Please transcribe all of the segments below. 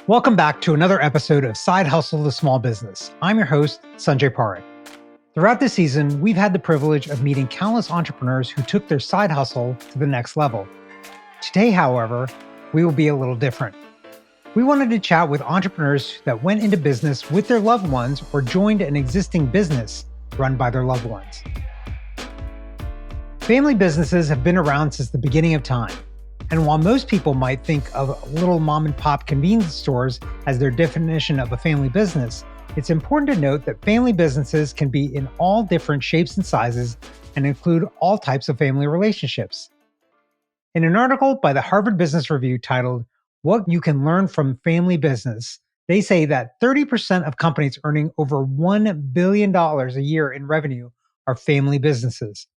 Welcome back to another episode of Side Hustle the Small Business. I'm your host, Sanjay Parekh. Throughout this season, we've had the privilege of meeting countless entrepreneurs who took their side hustle to the next level. Today, however, we will be a little different. We wanted to chat with entrepreneurs that went into business with their loved ones or joined an existing business run by their loved ones. Family businesses have been around since the beginning of time. And while most people might think of little mom and pop convenience stores as their definition of a family business, it's important to note that family businesses can be in all different shapes and sizes and include all types of family relationships. In an article by the Harvard Business Review titled, "What You Can Learn from Family Business," they say that 30% of companies earning over $1 billion a year in revenue are family businesses.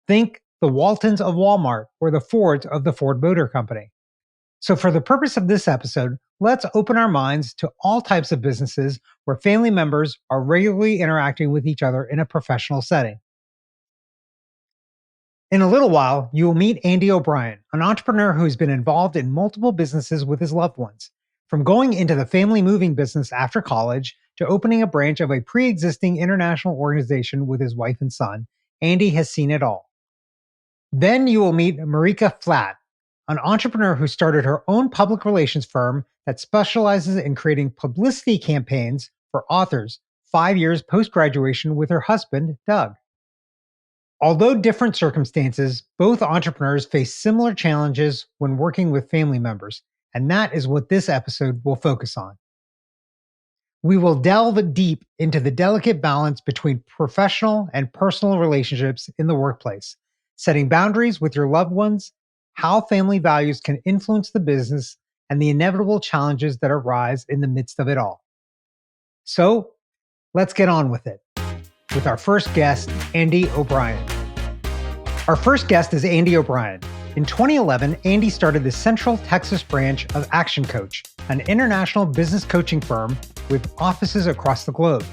Think the Waltons of Walmart or the Fords of the Ford Motor Company. So for the purpose of this episode, let's open our minds to all types of businesses where family members are regularly interacting with each other in a professional setting. In a little while, you will meet Andy O'Brien, an entrepreneur who's been involved in multiple businesses with his loved ones. From going into the family moving business after college to opening a branch of a pre-existing international organization with his wife and son, Andy has seen it all. Then you will meet Marika Flatt, an entrepreneur who started her own public relations firm that specializes in creating publicity campaigns for authors 5 years post-graduation with her husband, Doug. Although different circumstances, both entrepreneurs face similar challenges when working with family members, and that is what this episode will focus on. We will delve deep into the delicate balance between professional and personal relationships in the workplace, setting boundaries with your loved ones, how family values can influence the business, and the inevitable challenges that arise in the midst of it all. So, let's get on with it, with our first guest, Andy O'Brien. Our first guest is Andy O'Brien. In 2011, Andy started the Central Texas branch of Action Coach, an international business coaching firm with offices across the globe.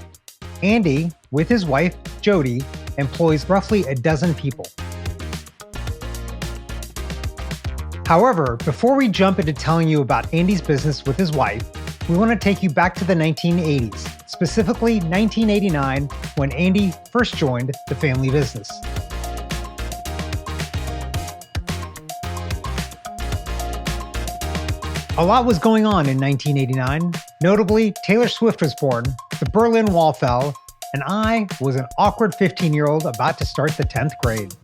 Andy, with his wife, Jody, employs roughly a dozen people. However, before we jump into telling you about Andy's business with his wife, we want to take you back to the 1980s, specifically 1989, when Andy first joined the family business. A lot was going on in 1989. Notably, Taylor Swift was born, the Berlin Wall fell, and I was an awkward 15-year-old about to start the 10th grade.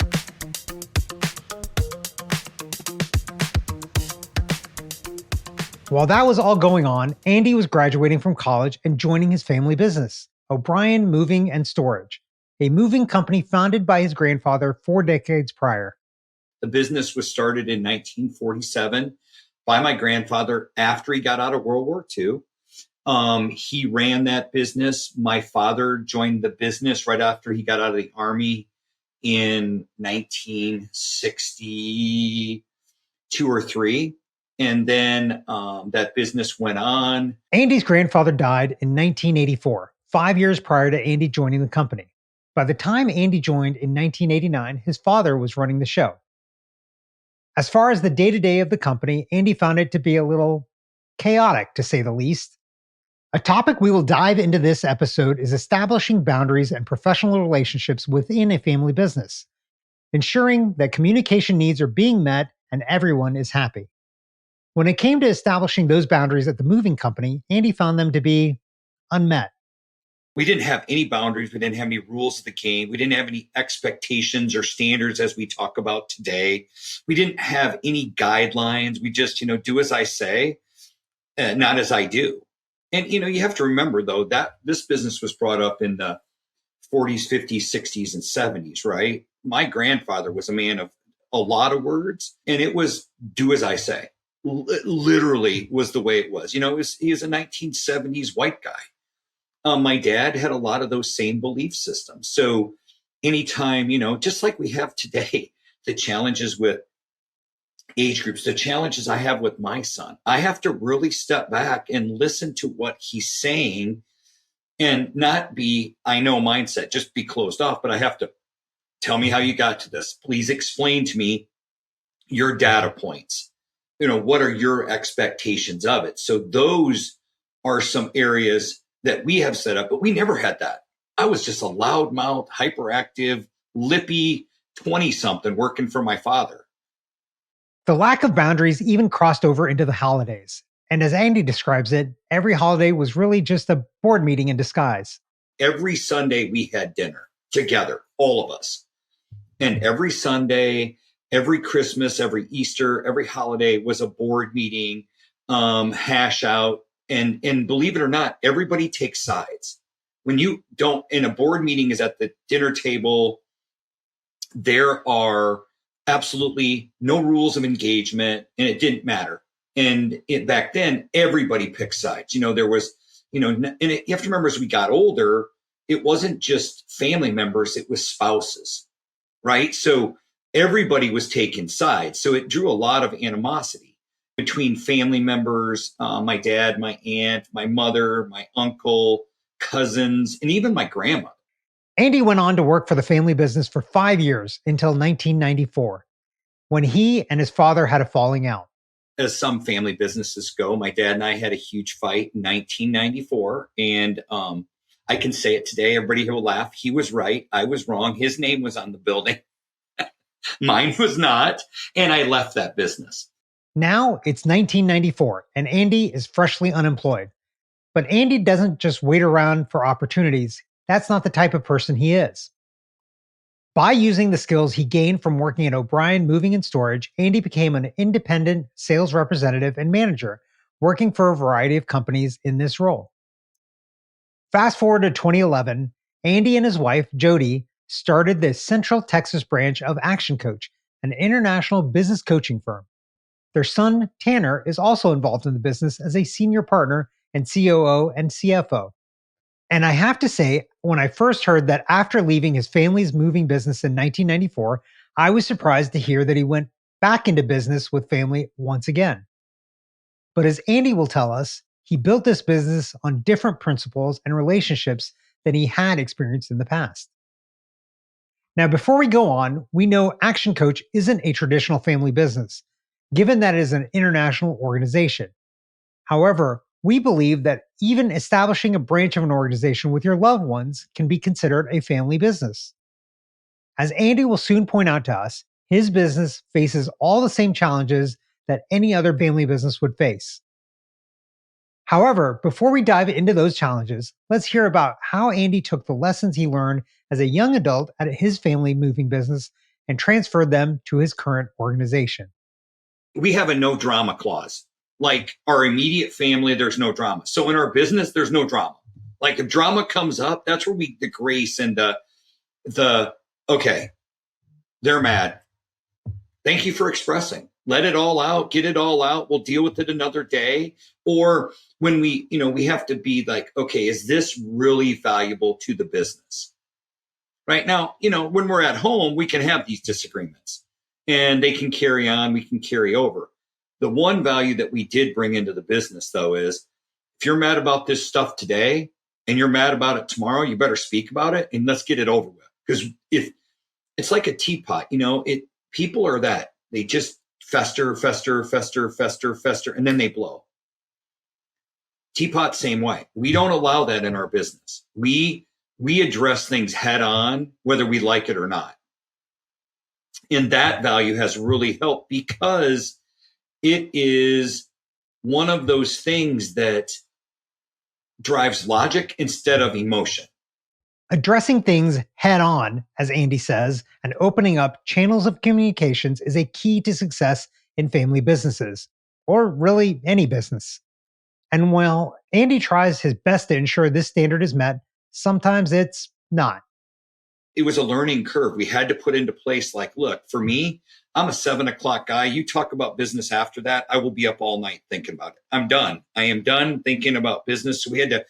While that was all going on, Andy was graduating from college and joining his family business, O'Brien Moving and Storage, a moving company founded by his grandfather 4 decades prior. The business was started in 1947 by my grandfather after he got out of World War II. He ran that business. My father joined the business right after he got out of the Army in 1962 or 3. And then that business went on. Andy's grandfather died in 1984, 5 years prior to Andy joining the company. By the time Andy joined in 1989, his father was running the show. As far as the day-to-day of the company, Andy found it to be a little chaotic, to say the least. A topic we will dive into this episode is establishing boundaries and professional relationships within a family business, ensuring that communication needs are being met and everyone is happy. When it came to establishing those boundaries at the moving company, Andy found them to be unmet. We didn't have any boundaries. We didn't have any rules of the game. We didn't have any expectations or standards as we talk about today. We didn't have any guidelines. We just, do as I say, not as I do. And, you have to remember, though, that this business was brought up in the 40s, 50s, 60s, and 70s, right? My grandfather was a man of a lot of words, and it was do as I say. Literally was the way it was. He was a 1970s white guy. My dad had a lot of those same belief systems. So anytime, just like we have today, the challenges with age groups, the challenges I have with my son, I have to really step back and listen to what he's saying and not be, I know mindset, just be closed off, but I have to tell me how you got to this. Please explain to me your data points. what are your expectations of it? So those are some areas that we have set up, but we never had that. I was just a loudmouth, hyperactive, lippy 20 something working for my father. The lack of boundaries even crossed over into the holidays. And as Andy describes it, every holiday was really just a board meeting in disguise. Every Sunday we had dinner together, all of us. And every Sunday, every Christmas, every Easter, every holiday was a board meeting, hash out. And believe it or not, everybody takes sides. When you don't, in a board meeting is at the dinner table, there are absolutely no rules of engagement, and it didn't matter. And back then, everybody picked sides. There was, and you have to remember as we got older, it wasn't just family members, it was spouses, right? So everybody was taking sides. So it drew a lot of animosity between family members, my dad, my aunt, my mother, my uncle, cousins, and even my grandma. Andy went on to work for the family business for 5 years until 1994, when he and his father had a falling out. As some family businesses go, my dad and I had a huge fight in 1994. And I can say it today. Everybody will laugh. He was right. I was wrong. His name was on the building. Mine was not. And I left that business. Now it's 1994, and Andy is freshly unemployed. But Andy doesn't just wait around for opportunities. That's not the type of person he is. By using the skills he gained from working at O'Brien Moving and Storage, Andy became an independent sales representative and manager, working for a variety of companies in this role. Fast forward to 2011, Andy and his wife, Jody, started the Central Texas branch of Action Coach, an international business coaching firm. Their son, Tanner, is also involved in the business as a senior partner and COO and CFO. And I have to say, when I first heard that after leaving his family's moving business in 1994, I was surprised to hear that he went back into business with family once again. But as Andy will tell us, he built this business on different principles and relationships than he had experienced in the past. Now, before we go on, we know Action Coach isn't a traditional family business, given that it is an international organization. However, we believe that even establishing a branch of an organization with your loved ones can be considered a family business. As Andy will soon point out to us, his business faces all the same challenges that any other family business would face. However, before we dive into those challenges, let's hear about how Andy took the lessons he learned as a young adult at his family moving business and transferred them to his current organization. We have a no drama clause. Like our immediate family, there's no drama. So in our business, there's no drama. Like if drama comes up, that's where the grace and okay, they're mad. Thank you for expressing. Let it all out, get it all out. We'll deal with it another day. Or when we have to be like, okay, is this really valuable to the business? Right now, when we're at home, we can have these disagreements and they can carry on, we can carry over. The one value that we did bring into the business, though, is if you're mad about this stuff today and you're mad about it tomorrow, you better speak about it and let's get it over with. Because if it's like a teapot, people are that. They just fester, fester, fester, fester, fester, and then they blow. Teapot, same way. We don't allow that in our business. We address things head on, whether we like it or not. And that value has really helped because it is one of those things that drives logic instead of emotion. Addressing things head on, as Andy says, and opening up channels of communications is a key to success in family businesses, or really any business. And while Andy tries his best to ensure this standard is met, sometimes it's not. It was a learning curve. We had to put into place, like, look, for me, I'm a 7:00 guy. You talk about business after that, I will be up all night thinking about it. I'm done. I am done thinking about business. So we had to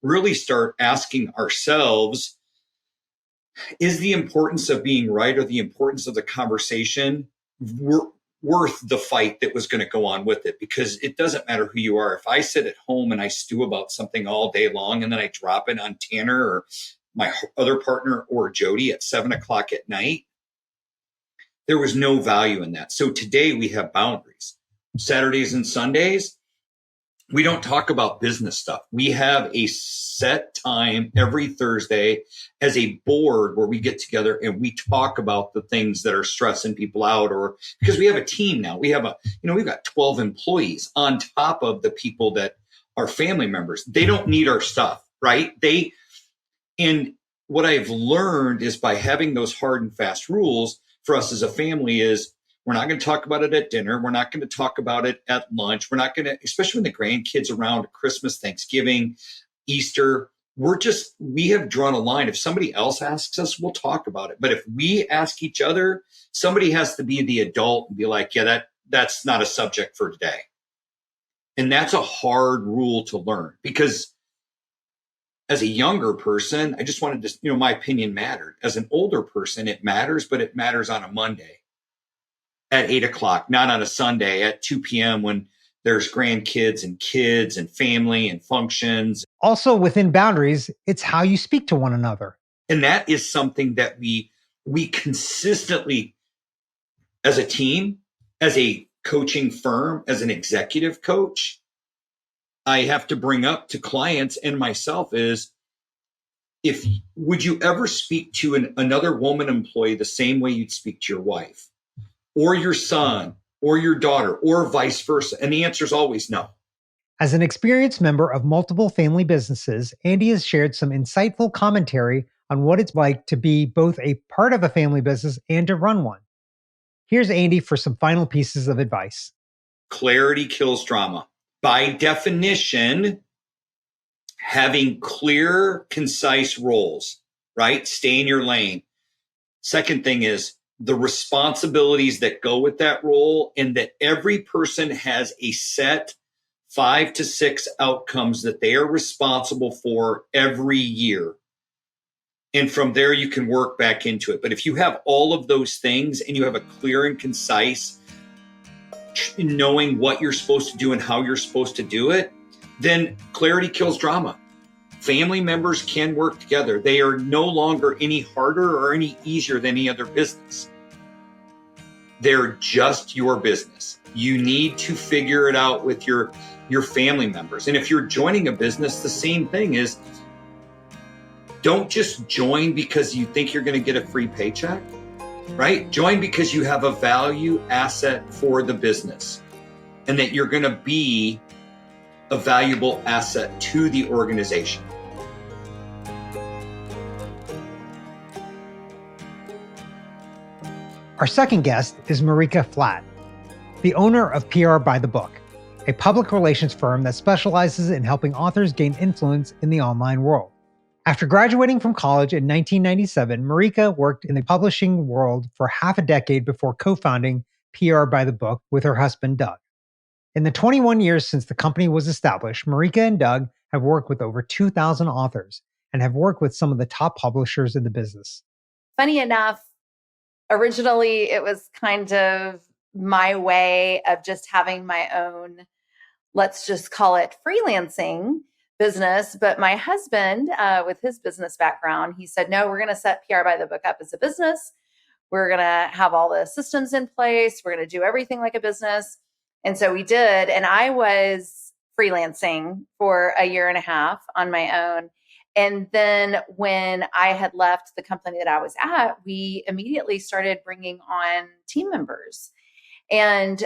really start asking ourselves, is the importance of being right or the importance of the conversation worth the fight that was going to go on with it? Because it doesn't matter who you are. If I sit at home and I stew about something all day long and then I drop it on Tanner or my other partner or Jody at 7:00 at night, there was no value in that. So today we have boundaries. Saturdays and Sundays, we don't talk about business stuff. We have a set time every Thursday as a board where we get together and we talk about the things that are stressing people out, or because we have a team now. We have we've got 12 employees on top of the people that are family members. They don't need our stuff, right? And what I've learned is by having those hard and fast rules for us as a family is we're not going to talk about it at dinner. We're not going to talk about it at lunch. We're not going to, especially when the grandkids around Christmas, Thanksgiving, Easter, we have drawn a line. If somebody else asks us, we'll talk about it. But if we ask each other, somebody has to be the adult and be like, yeah, that's not a subject for today. And that's a hard rule to learn because as a younger person, I just wanted to, my opinion mattered. As an older person, it matters, but it matters on a Monday at 8 o'clock, not on a Sunday at 2 p.m. when there's grandkids and kids and family and functions. Also, within boundaries, it's how you speak to one another. And that is something that we consistently, as a team, as a coaching firm, as an executive coach, I have to bring up to clients and myself is, would you ever speak to another woman employee the same way you'd speak to your wife or your son or your daughter or vice versa? And the answer is always no. As an experienced member of multiple family businesses, Andy has shared some insightful commentary on what it's like to be both a part of a family business and to run one. Here's Andy for some final pieces of advice. Clarity kills drama. By definition, having clear, concise roles, right? Stay in your lane. Second thing is the responsibilities that go with that role, and that every person has a set 5 to 6 outcomes that they are responsible for every year. And from there, you can work back into it. But if you have all of those things and you have a clear and concise knowing what you're supposed to do and how you're supposed to do it, then clarity kills drama. Family members can work together. They are no longer any harder or any easier than any other business. They're just your business. You need to figure it out with your family members. And if you're joining a business, the same thing is, don't just join because you think you're going to get a free paycheck, right? Join because you have a value asset for the business and that you're going to be a valuable asset to the organization. Our second guest is Marika Flatt, the owner of PR by the Book, a public relations firm that specializes in helping authors gain influence in the online world. After graduating from college in 1997, Marika worked in the publishing world for half a decade before co-founding PR by the Book with her husband, Doug. In the 21 years since the company was established, Marika and Doug have worked with over 2,000 authors and have worked with some of the top publishers in the business. Funny enough, originally it was kind of my way of just having my own, let's just call it freelancing business. But my husband, with his business background, he said, no, we're going to set PR by the Book up as a business. We're going to have all the systems in place. We're going to do everything like a business. And so we did. And I was freelancing for a year and a half on my own. And then when I had left the company that I was at, we immediately started bringing on team members. And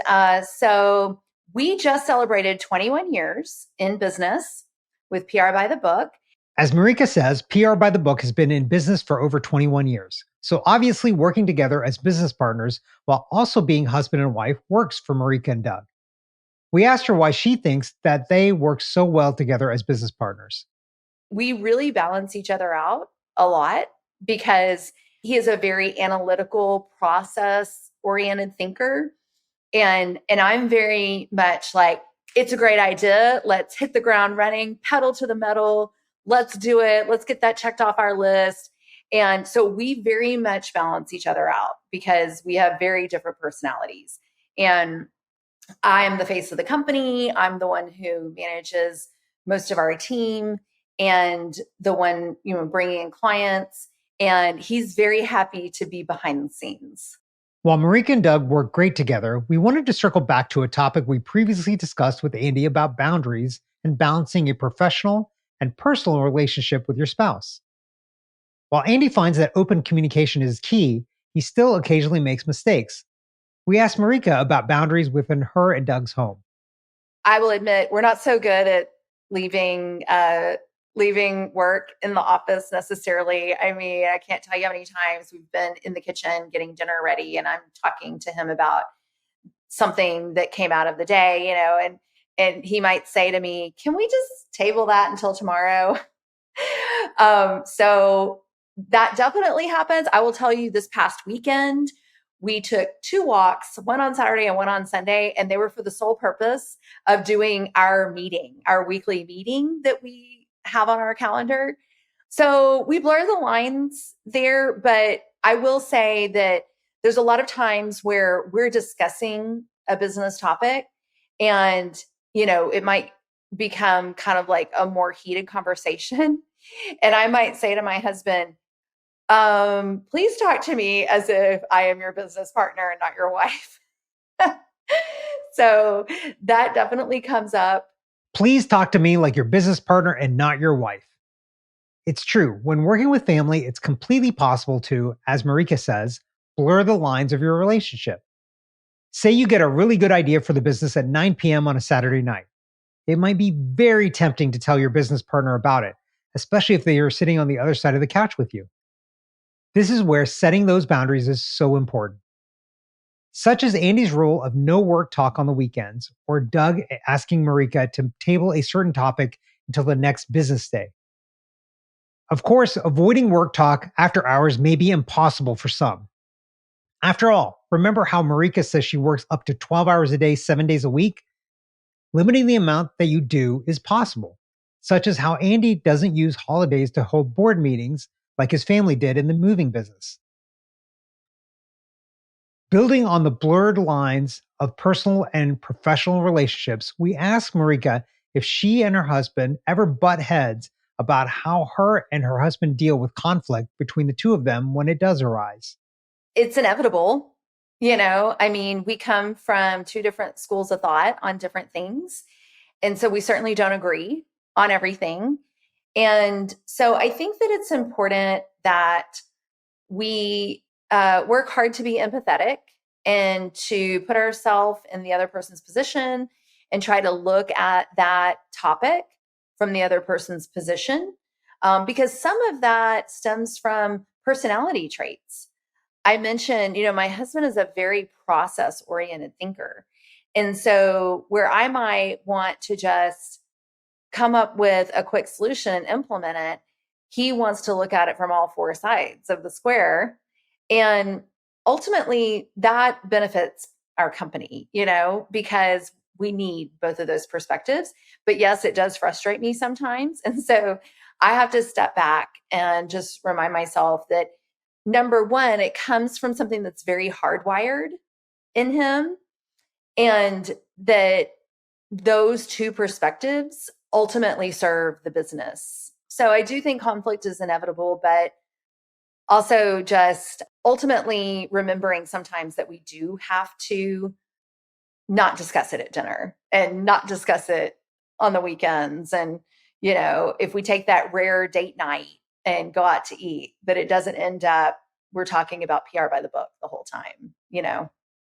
so we just celebrated 21 years in business with PR by the Book. As Marika says, PR by the Book has been in business for over 21 years. So obviously working together as business partners while also being husband and wife works for Marika and Doug. We asked her why she thinks that they work so well together as business partners. We really balance each other out a lot because he is a very analytical, process-oriented thinker. And I'm very much like, it's a great idea. Let's hit the ground running, pedal to the metal. Let's do it. Let's get that checked off our list. And so we very much balance each other out because we have very different personalities. And I am the face of the company. I'm the one who manages most of our team and the one, bringing in clients. And he's very happy to be behind the scenes. While Marika and Doug work great together, we wanted to circle back to a topic we previously discussed with Andy about boundaries and balancing a professional and personal relationship with your spouse. While Andy finds that open communication is key, he still occasionally makes mistakes. We asked Marika about boundaries within her and Doug's home. I will admit we're not so good at leaving work in the office necessarily. I mean, I can't tell you how many times we've been in the kitchen getting dinner ready and I'm talking to him about something that came out of the day, and he might say to me, "Can we just table that until tomorrow?" So that definitely happens. I will tell you, this past weekend, we took 2 walks, one on Saturday and one on Sunday, and they were for the sole purpose of doing our meeting, our weekly meeting that we have on our calendar. So we blur the lines there, but I will say that there's a lot of times where we're discussing a business topic and, it might become kind of like a more heated conversation. And I might say to my husband, please talk to me as if I am your business partner and not your wife. So that definitely comes up. Please talk to me like your business partner and not your wife. It's true. When working with family, it's completely possible to, as Marika says, blur the lines of your relationship. Say you get a really good idea for the business at 9 p.m. on a Saturday night. It might be very tempting to tell your business partner about it, especially if they are sitting on the other side of the couch with you. This is where setting those boundaries is so important. Such as Andy's rule of no work talk on the weekends, or Doug asking Marika to table a certain topic until the next business day. Of course, avoiding work talk after hours may be impossible for some. After all, remember how Marika says she works up to 12 hours a day, 7 days a week? Limiting the amount that you do is possible, such as how Andy doesn't use holidays to hold board meetings like his family did in the moving business. Building on the blurred lines of personal and professional relationships, we asked Marika if she and her husband ever butt heads about how her and her husband deal with conflict between the two of them when it does arise. It's inevitable. I mean, we come from two different schools of thought on different things. And so we certainly don't agree on everything. And so I think that it's important that we work hard to be empathetic and to put ourselves in the other person's position and try to look at that topic from the other person's position, because some of that stems from personality traits. I mentioned, my husband is a very process-oriented thinker. And so where I might want to just come up with a quick solution and implement it, he wants to look at it from all four sides of the square. And ultimately that benefits our company, because we need both of those perspectives. But yes, it does frustrate me sometimes. And so I have to step back and just remind myself that, number one, it comes from something that's very hardwired in him, and that those two perspectives ultimately serve the business. So I do think conflict is inevitable, but also just ultimately remembering sometimes that we do have to not discuss it at dinner and not discuss it on the weekends. And, if we take that rare date night and go out to eat, that it doesn't end up, we're talking about PR by the book the whole time,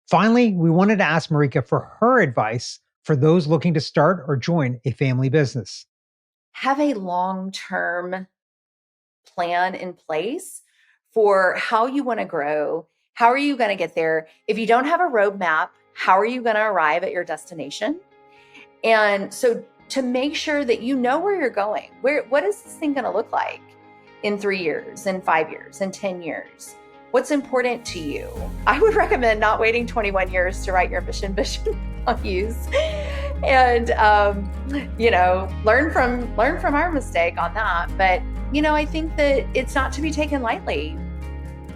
Finally, we wanted to ask Marika for her advice for those looking to start or join a family business. Have a long-term plan in place for how you want to grow. How are you going to get there? If you don't have a roadmap, how are you going to arrive at your destination? And so to make sure that you know where you're going, what is this thing going to look like in 3 years, in 5 years, in 10 years? What's important to you? I would recommend not waiting 21 years to write your mission, vision, values, and learn from our mistake on that. But I think that it's not to be taken lightly.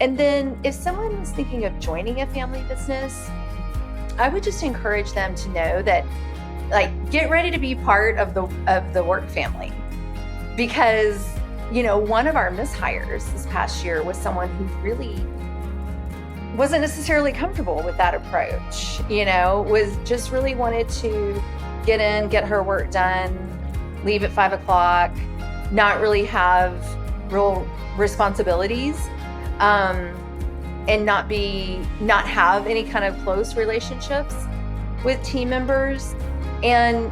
And then if someone is thinking of joining a family business, I would just encourage them to know that, get ready to be part of the work family, because one of our mishires this past year was someone who really wasn't necessarily comfortable with that approach, was just really wanted to get in, get her work done, leave at 5 o'clock, not really have real responsibilities, and not have any kind of close relationships with team members. And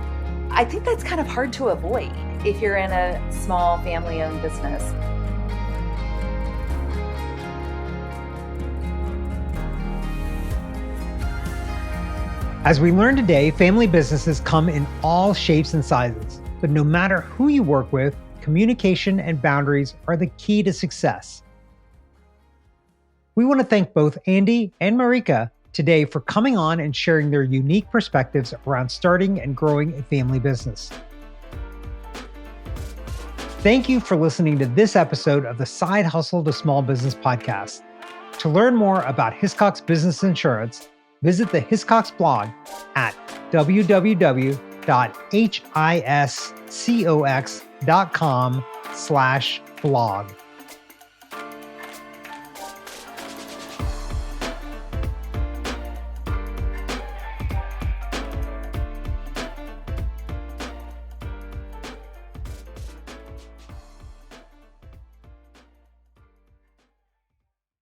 I think that's kind of hard to avoid if you're in a small family-owned business. As we learned today, family businesses come in all shapes and sizes, but no matter who you work with, communication and boundaries are the key to success. We want to thank both Andy and Marika today for coming on and sharing their unique perspectives around starting and growing a family business. Thank you for listening to this episode of the Side Hustle to Small Business podcast. To learn more about Hiscox Business Insurance, visit the Hiscox blog at www.hiscox.com/blog.